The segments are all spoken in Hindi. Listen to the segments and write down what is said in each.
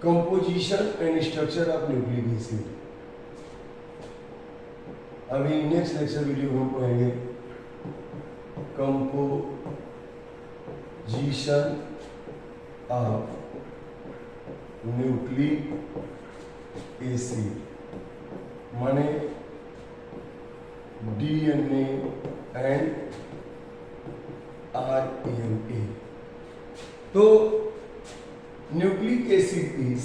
Composition and structure of nucleic acid. अभी नेक्स्ट लेक्चर वीडियो में पढ़ेंगे कंपोजिशन ऑफ न्यूक्लिक एसिड माने DNA एंड RNA। तो nucleic acid is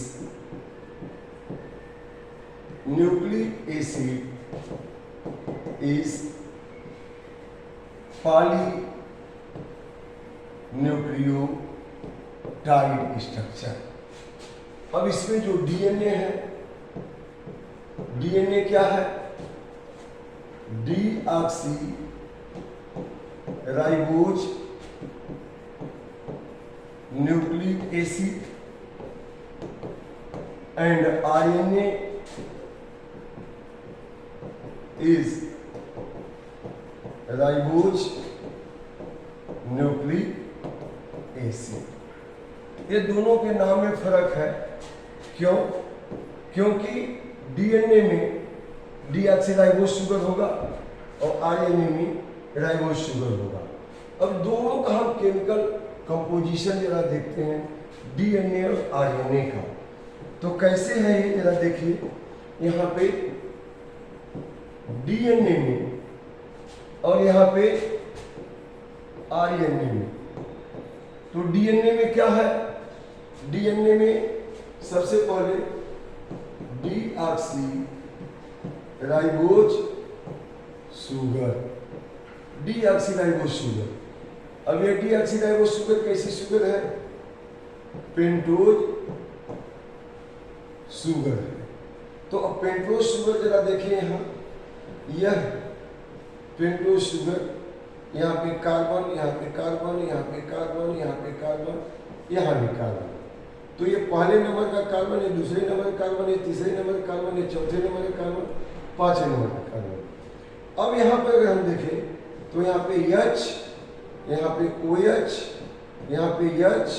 polynucleotide structure. अब इसमें जो DNA है, DNA क्या है? Deoxy ribose nucleic acid and RNA is ribose nucleic acid. ये दोनों के नाम में फर्क है। क्यों? क्योंकि DNA में डीऑक्सीराइबोज शुगर होगा और RNA में राइबोज शुगर होगा। अब दोनों का हम केमिकल कंपोजिशन जरा देखते हैं, DNA और RNA का। तो कैसे है ये जरा देखिए। यहाँ पे DNA में और यहाँ पे RNA में। तो DNA में क्या है? DNA में सबसे पहले deoxy ribose sugar, deoxyribose sugar. अब ये डीऑक्सीराइबोज शुगर कैसी शुगर है? पेंटोज शुगर है। तो अब पेंटोज शुगर जरा देखिए यहाँ, यह पेंटोज शुगर, यहाँ पे कार्बन, यहाँ पे कार्बन, यहाँ पे कार्बन, यहाँ पे कार्बन, यहाँ भी कार्बन। तो ये पहले नंबर का कार्बन, ये दूसरे नंबर का कार्बन, ये तीसरे नंबर का कार्बन, ये चौथे नंबर का कार्बन, पांचवें नंबर का कार्बन। अब यहाँ पर अगर हम देखें तो यहाँ पे H, यहाँ पे OH, यहाँ पे H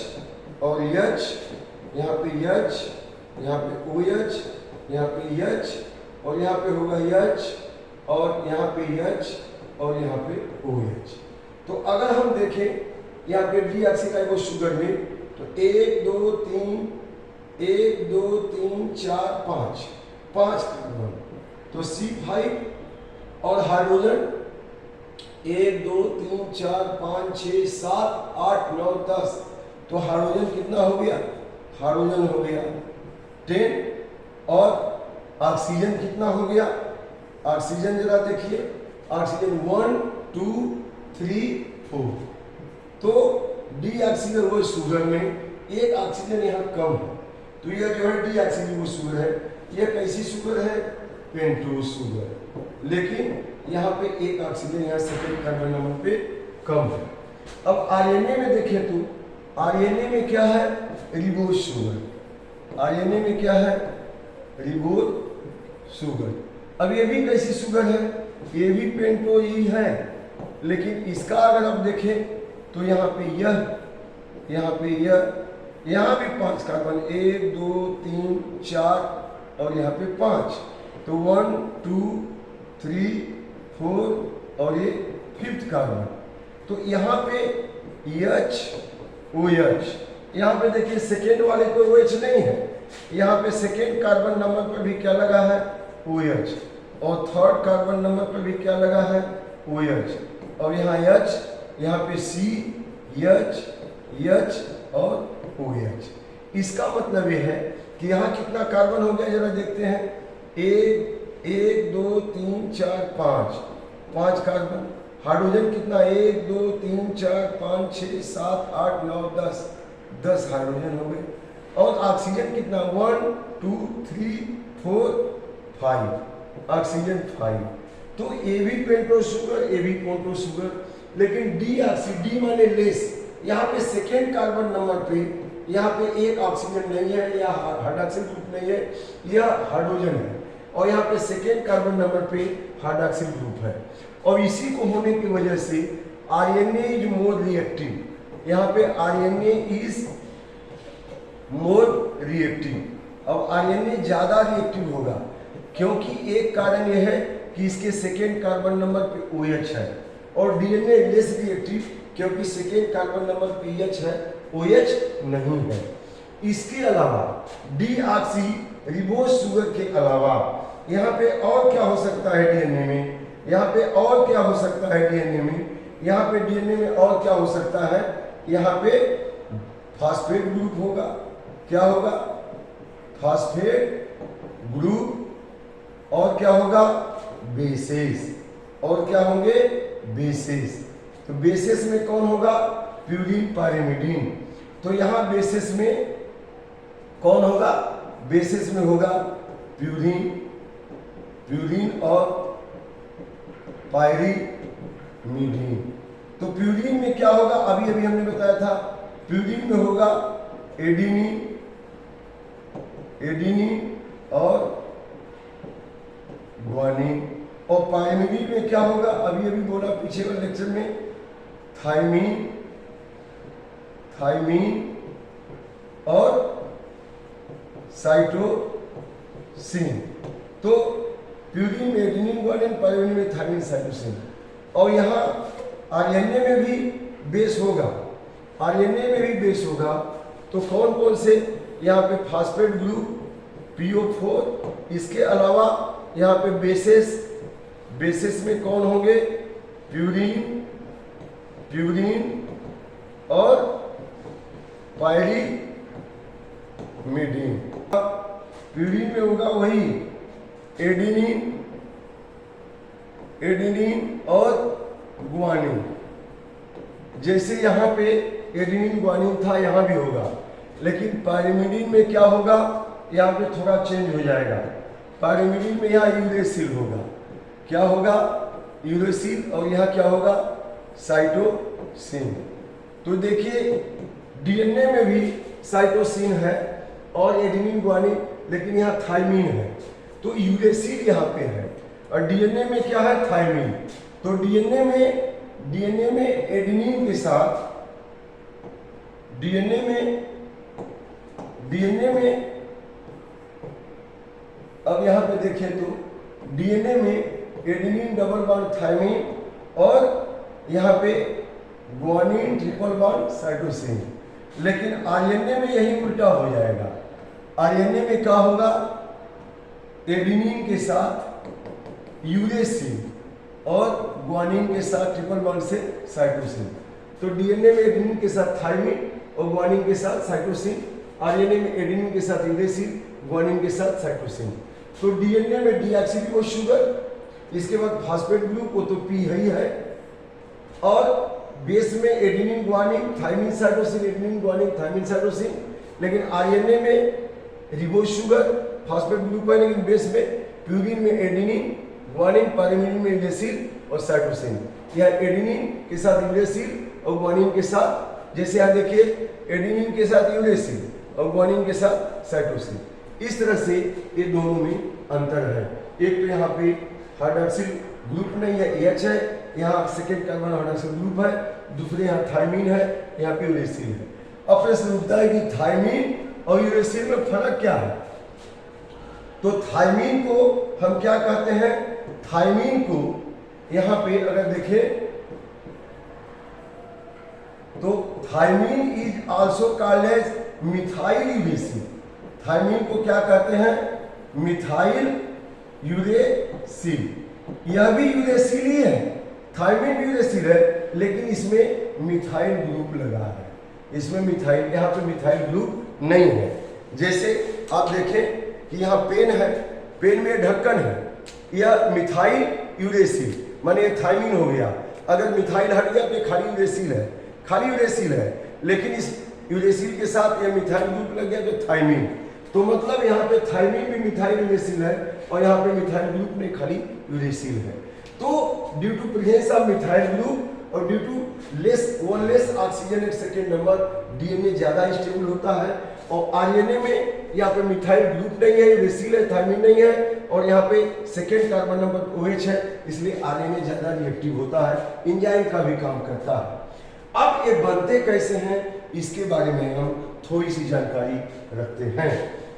और H, यहाँ पे H, यहाँ पे OH, यहाँ पे H और यहाँ पे होगा H और यहाँ पे H और यहाँ पे OH। तो अगर हम देखें यहाँ पे डीऑक्सीराइबोज शुगर में तो 1 2 3 4 5 कार्बन, तो C5 और हाइड्रोजन 1 2 3 4 5 6 7 8 9 10। तो हाइड्रोजन कितना हो गया? हाइड्रोजन हो गया 10। और ऑक्सीजन कितना हो गया? ऑक्सीजन जरा देखिए, ऑक्सीजन 1 2 3 4। तो डीऑक्सीराइबोज शुगर में एक ऑक्सीजन यहाँ कम है। तो यह जो है डीऑक्सीराइबोज शुगर है, यह कैसी शुगर है? Pentose sugar. लेकिन यहाँ पे एक ऑक्सीजन यहाँ सेकेंड कार्बन नंबर पे कम है। अब RNA में देखें तो RNA में क्या है? Ribose sugar. RNA में क्या है? Ribose sugar. अब ये भी कैसी शुगर है? ये भी पेंटोज ही है, लेकिन इसका अगर आप देखें तो यहाँ पे यह, यहाँ पे यह, यहाँ भी 5 कार्बन, 1 2 3 4 और यहाँ पे 5। तो 1 2 3 4 और ये 5th कार्बन। तो यहाँ पे H OH, यहाँ पे देखिए सेकेंड वाले को OH नहीं है, यहाँ पे सेकेंड कार्बन नंबर पर भी क्या लगा है? OH। और थर्ड कार्बन नंबर पर भी क्या लगा है? OH। और यहाँ H, यहाँ पे C H और OH। इसका मतलब ये है कि यहाँ कितना कार्बन हो गया जरा देखते हैं। 1 2 3 4 5 कार्बन। हाइड्रोजन कितना? 1 2 3 4 5 6 7 8 9 10 हाइड्रोजन हो गए। और ऑक्सीजन कितना? 1 2 3 4 5, ऑक्सीजन 5। तो ये भी पेंटोज शुगर, ये भी पेंटोज शुगर। लेकिन डीऑक्सी, डी माने लेस, यहाँ पे सेकेंड कार्बन नंबर पे यहाँ पे एक ऑक्सीजन नहीं है, या हाइड्रोक्सिल ग्रुप नहीं है, यह हाइड्रोजन है। और यहाँ पे सेकेंड कार्बन नंबर पे हाइड्रोक्सिल ग्रुप है। और इसी को होने की वजह से RNA इज मोर रिएक्टिव। यहाँ पे RNA इज मोर रिएक्टिव। अब आरएनए ज़्यादा रिएक्टिव होगा, क्योंकि एक कारण यह है कि इसके सेकेंड कार्बन नंबर पे OH है, और डीएनए लेस रिएक्टिव क्योंकि सेकेंड कार्बन नंबर पे EH है, OH नहीं है। इसके अलावा डीऑक्सी रिबोज शुगर के अलावा यहाँ पे और क्या हो सकता है डीएनए में, यहाँ पे और क्या हो सकता है डीएनए में, यहाँ पे डीएनए में और क्या हो सकता है, यहाँ पे फास्फेट ग्रुप होगा। क्या होगा? Phosphate group. और क्या होगा? बेसेस। और क्या होंगे? बेसेस। तो बेसेस में कौन होगा? Purine pyrimidine. तो यहां बेसिस में कौन होगा? बेसिस में होगा प्यूरिन, प्यूरिन और पाइरिमिडीन। तो प्यूरिन में क्या होगा? अभी अभी हमने बताया था, प्यूरिन में होगा एडिनिन, एडिनिन और ग्वानिन। और पाइरिमिडीन में क्या होगा? अभी अभी बोला पीछे वाले लेक्चर में, थायमीन, थायमीन और साइटोसिन। तो प्यूरिन में एडेनिन, ग्वानिन, पाइरिमिडीन में थायमीन, साइटोसिन। और यहाँ आरएनए में भी बेस होगा, आरएनए में भी बेस होगा। तो कौन कौन से? यहाँ पे फास्फेट ग्रुप PO4। इसके अलावा यहाँ पे बेसेस, बेसिस में कौन होंगे? प्यूरिन, प्यूरिन और पाइरिमिडीन। प्यूरिन में होगा वही एडिनिन, एडिनिन और ग्वानिन। जैसे यहाँ पे एडिनिन ग्वानिन था, यहाँ भी होगा, लेकिन पाइरिमिडीन में क्या होगा? यहाँ पे थोड़ा चेंज हो जाएगा। पाइरिमिडीन में यहाँ यूरेसिल होगा। क्या होगा? यूरेसिल। और यहाँ क्या होगा? साइटोसिन। तो देखिए डीएनए में भी साइटोसिन है और एडेनिन, ग्वानिन, लेकिन यहाँ थायमीन है। तो यूरेसिल यहाँ पे है और डीएनए में क्या है? थायमीन। तो डीएनए में एडेनिन के साथ, डीएनए में अब यहाँ पे देखें तो डीएनए में एडेनिन डबल बॉन्ड थायमीन और यहाँ पे ग्वानिन ट्रिपल बॉन्ड साइटोसिन। लेकिन आरएनए में यही उल्टा हो जाएगा। आरएनए में क्या होगा? एडेनिन के साथ यूरेसिल और ग्वानिन के साथ ट्रिपल बॉन्ड से साइटोसिन। तो डीएनए में एडेनिन के साथ थायमीन और ग्वानिन के साथ साइटोसिन, आरएनए में एडेनिन के साथ यूरेसिल, ग्वानिन के साथ साइटोसिन। तो डीएनए में डीऑक्सीरिबोज शुगर, इसके बाद फास्फेट ग्रुप, वो तो P ही है, और बेस में adenine, guanine, thymine, cytosine, adenine, guanine, thymine, cytosine. लेकिन आरएनए में रिबोज शुगर, फास्फेट ग्रुप है, लेकिन बेस में प्यूरिन में एडेनिन, ग्वानिन, पाइरिमिडीन में यूरेसिल और साइटोसिन। यह एडेनिन के साथ यूरेसिल और ग्वानिन के साथ, जैसे यहाँ देखिए एडेनिन के साथ यूरेसिल और ग्वानिन के साथ साइटोसिन। इस तरह से ये दोनों में अंतर है। एक तो यहाँ पे हाइड्रोक्सिल ग्रुप नहीं है, एच है, यहाँ सेकेंड कार्बन हाइड्रोक्सिल ग्रुप है, दूसरे यहाँ थायमीन है, यहाँ पे यूरेसिल है। अब प्रश्न उठता है कि थायमीन और यूरेसिल में फर्क क्या है? तो थायमीन को हम क्या कहते हैं? थायमीन को यहाँ पे अगर देखें तो thymine is also called as methyl uracil. Thymine को क्या कहते हैं? Methyl uracil. यह भी यूरेसिल ही है, थायमीन यूरेसिल है, लेकिन इसमें मिथाइल ग्रुप लगा है। इसमें मिथाइल, यहाँ पे मिथाइल ग्रुप नहीं है। जैसे आप देखें कि यहाँ पेन है, पेन में ढक्कन है, यह मिथाइल यूरेसिल, माने ये थायमीन हो गया। अगर मिथाइल हट गया तो खाली यूरेसिल है, खाली यूरेसिल है, लेकिन इस यूरेसिल के साथ ये मिथाइल ग्रुप लग गया तो थायमीन। तो मतलब यहाँ पे थायमीन भी मिथाइल यूरेसिल है और यहाँ पे मिथाइल ग्रुप नहीं, खाली यूरेसिल है। तो due to presence of methyl group और due to less oxygen at second number, DNA ज्यादा स्टेबल होता है। और आरएनए में यहाँ पे मिथाइल ग्रुप नहीं है, यूरेसिल है, थायमीन नहीं है, और यहाँ पे सेकेंड कार्बन नंबर OH है, इसलिए आरएनए ज्यादा रिएक्टिव होता है, एंजाइम का भी काम करता है। अब ये बनते कैसे हैं, इसके बारे में हम थोड़ी सी जानकारी रखते हैं।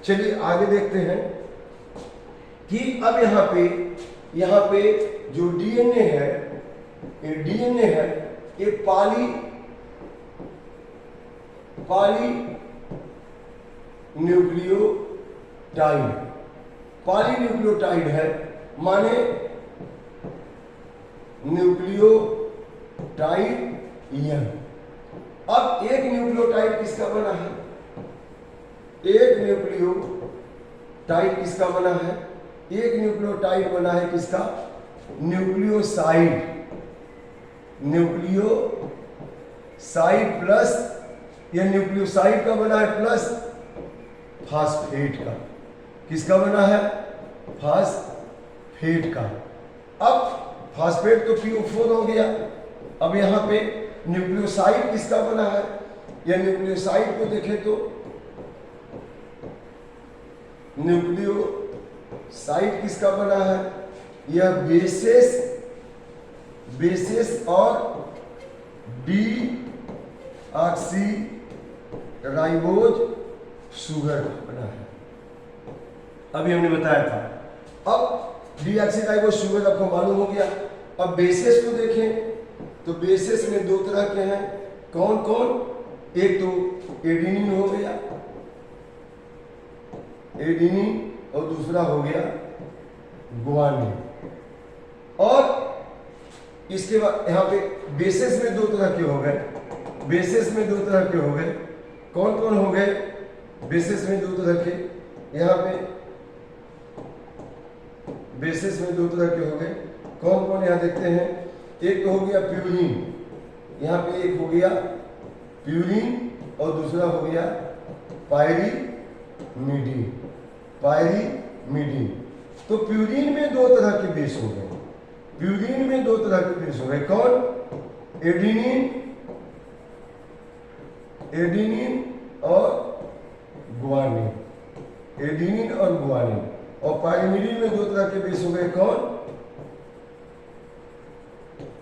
चलिए आगे देखते हैं कि अब यहाँ पे जो डीएनए है, ये पॉलीन्यूक्लियोटाइड है, माने न्यूक्लियोटाइड यन। अब एक न्यूक्लियोटाइड किसका बना है? एक न्यूक्लियोटाइड किसका बना है? एक न्यूक्लियोटाइड बना है किसका? न्यूक्लियोसाइड प्लस, यह न्यूक्लियोसाइड का बना है प्लस फास्फेट का। किसका बना है? फास्फेट का। अब फास्फेट तो PO4 हो गया। अब यहाँ पे न्यूक्लियोसाइड किसका बना है? या न्यूक्लियोसाइड को देखें तो न्यूक्लियोसाइड किसका बना है? यह बेसिस और डीऑक्सीराइबोज शुगर बना है। अभी हमने बताया था। अब डीऑक्सीराइबोज शुगर आपको मालूम हो गया। अब बेसिस को देखें तो बेसिस में दो तरह के हैं। कौन कौन? एक तो एडेनिन हो गया, एडेनिन, और दूसरा हो गया गुआनिन। और इसके बाद यहाँ पे बेसिस में दो तरह के हो गए। कौन कौन हो गए बेसिस में दो तरह के? यहाँ पे बेसिस में दो तरह के हो गए। कौन कौन यहाँ देखते हैं। एक तो हो गया प्यूरिन, यहाँ पे एक हो गया प्यूरिन और दूसरा हो गया पायरीमिडीन। तो प्यूरिन में दो तरह के बेस हो गए। कौन? एडेनिन और गुआनिन। और पायरीमिडीन में दो तरह के बेस हो गए। कौन?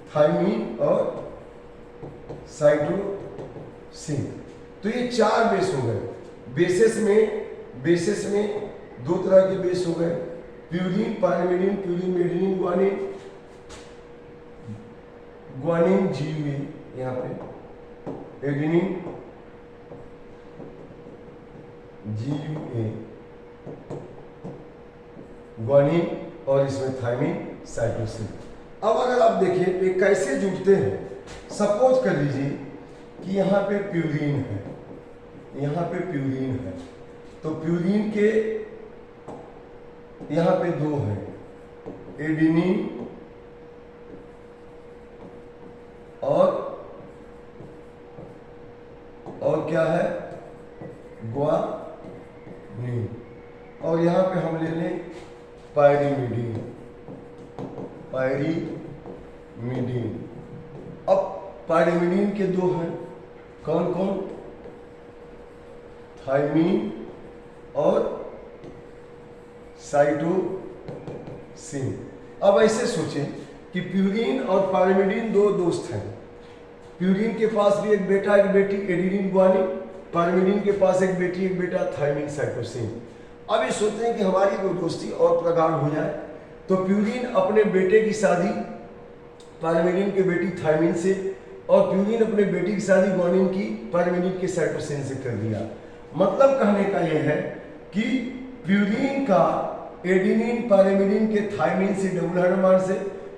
थाइमिन और साइटोसिन। तो ये चार बेस हो गए। बेसिस में दो तरह के बेस हो गए। Purine, pyrimidine, adenine, guanine GUA। यहाँ पे एडेनिन GUA, गुआनिन, और इसमें थाइमिन, साइटोसिन। अब अगर आप देखें ये कैसे जुड़ते हैं। सपोज कर लीजिए कि यहाँ पे प्यूरिन है, तो प्यूरिन के यहाँ पे दो हैं, एडेनिन और क्या है? गुआनिन। और यहाँ पे हम ले लें पायरीमिडीन। अब पायरीमिडीन के दो हैं। कौन कौन? थाइमिन और साइटोसिन। अब ऐसे सोचें कि प्यूरिन और पायरीमिडीन दो दोस्त हैं। प्यूरिन के पास भी एक बेटा एक बेटी, एडेनिन, गुआनिन। पायरीमिडीन के पास एक बेटी एक बेटा, थाइमिन, साइटोसिन। अब ये सोचते हैं कि हमारी वो दोस्ती और प्रगाढ़ हो जाए, तो प्यूरिन अपने बेटे की शादी पायरीमिडीन की बेटी थाइमिन से, और प्यूरिन अपने बेटी की शादी गुआनिन की पायरीमिडीन के साइटोसिन से कर दिया। मतलब कहने का यह है कि प्यूरिन का एडेनिन पायरीमिडीन के थाइमिन से डबल हाइड्रोबॉन्ड से,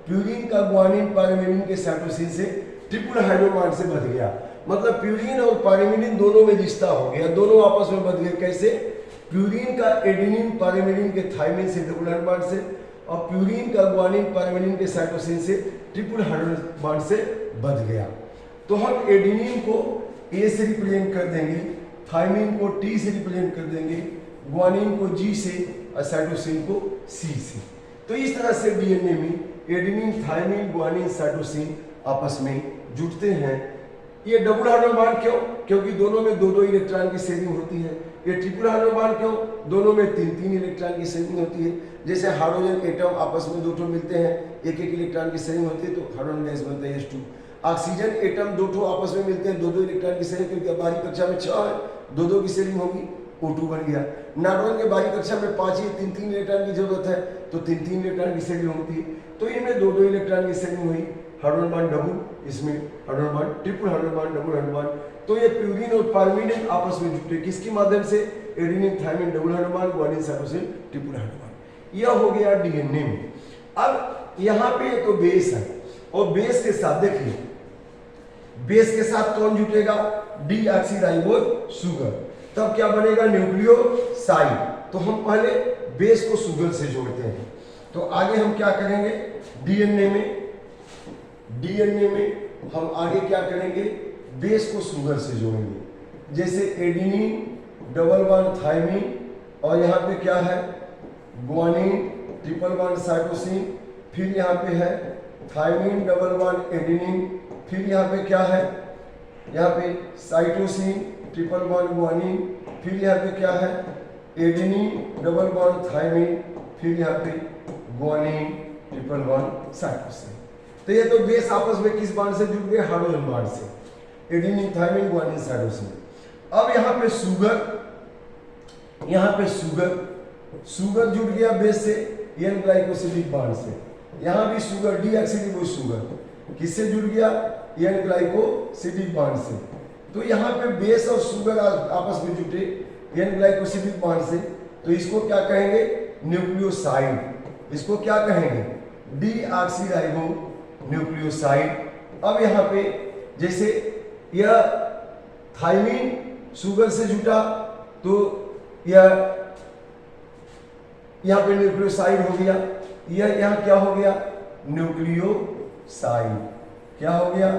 प्यूरिन का गुआनिन पायरीमिडीन के साइटोसिन से ट्रिपल हाइड्रोबॉन्ड से बच गया। मतलब प्यूरिन और पायरीमिडीन दोनों में रिश्ता हो गया, दोनों आपस में बच गए। कैसे? प्यूरिन का एडेनिन पायरीमिडीन के थाइमिन से डबल हाइड्रोबॉन्ड से, और प्यूरिन का गुआनिन पायरीमिडीन के साइटोसिन से ट्रिपल हाइड्रोबॉन्ड से बच गया। तो हम एडेनिन को A से रिप्रेजेंट कर देंगे, थाइमिन को T से रिप्रेजेंट कर देंगे, गुआनिन को G से और साइटोसिन को C से। तो इस तरह से डीएनए में एडेनिन, थाइमिन, गुआनिन, साइटोसिन आपस में जुड़ते हैं। ये डबल हाइड्रोबॉन्ड क्यों? क्योंकि दोनों में दो इलेक्ट्रॉन की शेयरिंग होती है। ये ट्रिपल हाइड्रोबॉन्ड क्यों? दोनों में तीन इलेक्ट्रॉन की शेयरिंग होती है। जैसे हाइड्रोजन एटम आपस में दो मिलते हैं, एक इलेक्ट्रॉन की शेयरिंग होती है, तो हाइड्रोजन गैस बनता है H2। ऑक्सीजन एटम दो आपस में मिलते हैं, दो इलेक्ट्रॉन की शेयरिंग, क्योंकि बाहरी कक्षा में 6 है, दो की शेयरिंग होगी। O2 बन गया। नाइट्रोजन के बारी कक्षा में 5 ही 3 इलेक्ट्रॉन की जरूरत है, तो 3 इलेक्ट्रॉन की शेयरिंग होती है, तो इनमें 2 इलेक्ट्रॉन की शेयरिंग हुई। हाइड्रोजन बॉन्ड डबल, इसमें hydrogen bond triple, hydrogen bond double hydrogen bond. तो ये प्यूरिन और पायरीमिडिन आपस में जुटे किसके माध्यम से? Adenine thymine double hydrogen bond, guanine cytosine triple hydrogen bond. यह हो गया डीएनए में। अब यहाँ पे तो बेस है, और बेस के साथ देखिए, बेस के साथ कौन जुटेगा? Deoxyribose sugar. तब क्या बनेगा? न्यूक्लियोसाइड। तो हम पहले बेस को शुगर से जोड़ते हैं। तो आगे हम क्या करेंगे? डीएनए में हम आगे क्या करेंगे? बेस को शुगर से जोड़ेंगे। जैसे एडेनिन डबल बॉन्ड थायमिन, और यहाँ पे क्या है? गुआनिन ट्रिपल बॉन्ड साइटोसिन, फिर यहाँ पे है थायमिन डबल बॉन्ड एडेनिन, फिर यहाँ पे क्या है? यहाँ पे साइटोसिन ट्रिपल बॉन्ड गुआनिन, फिर यहाँ पे क्या है? एडेनिन डबल बॉन्ड थायमिन, फिर यहाँ पे गुआनिन ट्रिपल बॉन्ड साइटोसिन। तो ये तो बेस आपस में किस बॉन्ड से जुड़ गए? हाइड्रोजन बॉन्ड से, एडेनिन थायमिन गुआनिन साइटोसिन। अब यहाँ पे शुगर जुड़ गया बेस से एन ग्लाइकोसिलिक बॉन्ड से। यहाँ भी शुगर डीऑक्सीराइबोज शुगर किससे जुड़ गया? एन ग्लाइकोसिलिक बॉन्ड से। तो यहाँ पे बेस और शुगर आपस में जुटे एन ग्लाइकोसिलिक बॉन्ड से, तो इसको क्या कहेंगे? न्यूक्लियोसाइड। इसको क्या कहेंगे? Deoxyribo nucleoside. अब यहाँ पे जैसे यह थायमिन शुगर से जुटा, तो यह यहाँ पे न्यूक्लियोसाइड हो गया। यह यहाँ क्या हो गया? न्यूक्लियोसाइड। क्या हो गया?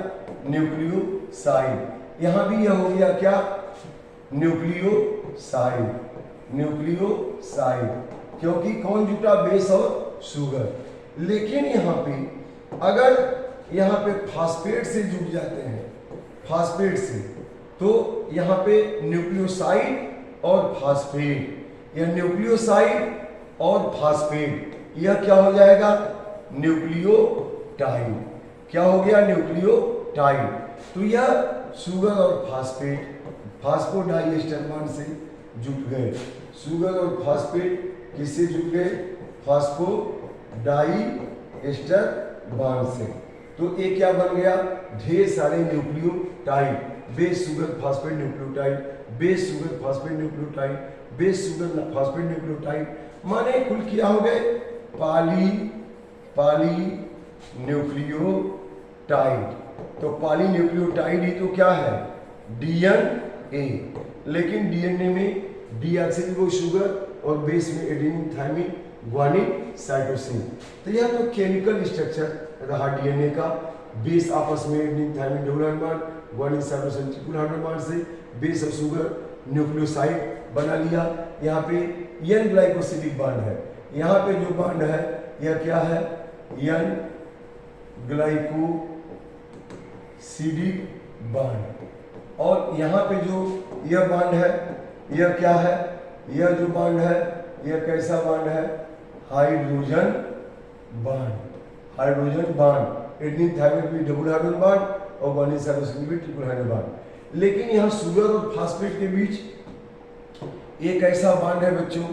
न्यूक्लियोसाइड। यहाँ भी यह हो गया क्या? न्यूक्लियोसाइड। क्योंकि कौन जुटा? बेस और शुगर। लेकिन यहाँ पे अगर यहाँ पे फास्फेट से जुड़ जाते हैं, फास्फेट से, तो यहाँ पे न्यूक्लियोसाइड और फास्फेट, यह न्यूक्लियोसाइड और फास्फेट, यह क्या हो जाएगा? न्यूक्लियोटाइड। क्या हो गया? न्यूक्लियोटाइड। तो यह शुगर और फास्फेट फास्फोडाइएस्टर बॉन्ड से जुट गए। शुगर और फास्फेट किससे जुट गए? फास्फोडाइएस्टर बॉन्ड से। तो ये क्या बन गया? ढेर सारे nucleotide, base sugar phosphate nucleotide, base sugar phosphate nucleotide, base sugar phosphate nucleotide, माने कुल क्या हो गए? Poly nucleotide. तो पॉली न्यूक्लियोटाइड ही तो क्या है? डीएनए। लेकिन डीएनए में डीऑक्सीराइबोज शुगर और बेस में एडेनिन थायमिन गुआनिन साइटोसिन। तो यह तो केमिकल स्ट्रक्चर रहा डीएनए का। बेस आपस में adenine thymine double hydrogen bond, guanine cytosine triple hydrogen bond से बेस और शुगर न्यूक्लियोसाइड बना लिया। यहाँ पे एन ग्लाइकोसिलिक बॉन्ड है। यहाँ पे जो बॉन्ड है यह क्या है? N glycosidic bond. और यहाँ पे जो यह बॉन्ड है यह क्या है? यह जो बॉन्ड है यह कैसा बॉन्ड है? Hydrogen bond. एडेनिन थायमिन भी डबल हाइड्रोजन बॉन्ड और गुआनिन साइटोसिन भी ट्रिपल हाइड्रोजन बॉन्ड। लेकिन यहाँ शुगर और फास्फेट के बीच एक ऐसा बॉन्ड है बच्चों,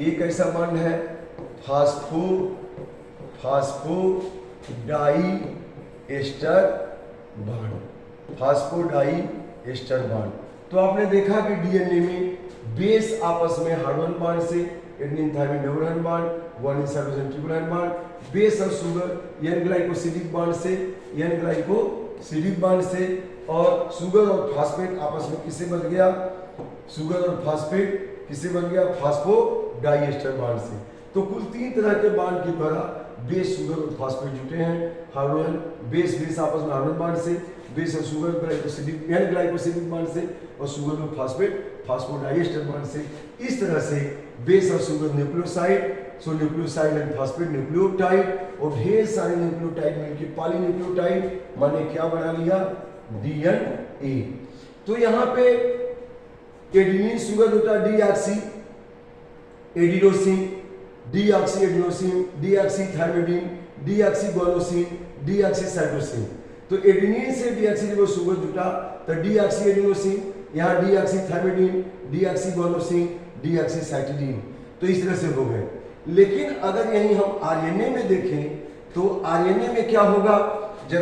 एक ऐसा बॉन्ड है फास्फोडाइएस्टर बॉन्ड। तो आपने देखा कि डीएनए में बेस आपस में हाइड्रोजन बॉन्ड से adenine thymine double hydrogen bond, guanine cytosine triple hydrogen bond, base और शुगर एन ग्लाइकोसिलिक बॉन्ड से, और शुगर और फास्फेट आपस में किससे बन गया? शुगर और फास्फेट किससे बन गया? फास्फोडाइएस्टर बॉन्ड से। तो कुल 3 तरह के बॉन्ड के द्वारा बेस, शुगर और फास्फेट जुटे हैं। हाइड्रोजन बेस आपस में हाइड्रोजन बॉन्ड से, बेस और शुगर ग्लाइकोसिलिक बॉन्ड से, और शुगर और फास्फेट फास्फोडाइएस्टर बॉन्ड से। इस तरह से बेस और sugar nucleoside, so nucleoside and phosphate nucleotide, और ढेर सारे न्यूक्लियोटाइड मिलकर पॉलीन्यूक्लियोटाइड माने क्या बना लिया? डीएनए। तो यहाँ पे एडेनिन शुगर होता है डीऑक्सी एडिनोसिन, डीऑक्सीथायमिडिन, डीऑक्सीगोनोसिन, डीऑक्सीसाइटोसिन। तो एडेनिन से डीऑक्सीराइबोज शुगर जुटा तो डीऑक्सी एडिनोसिन, यहाँ डीऑक्सीथायमिडिन, डीऑक्सीगोनोसिन डीऑक्सीसाइक्लिन। तो इस तरह से हो गए। लेकिन अगर यहीं हम आरएनए में देखें तो आरएनए में क्या होगा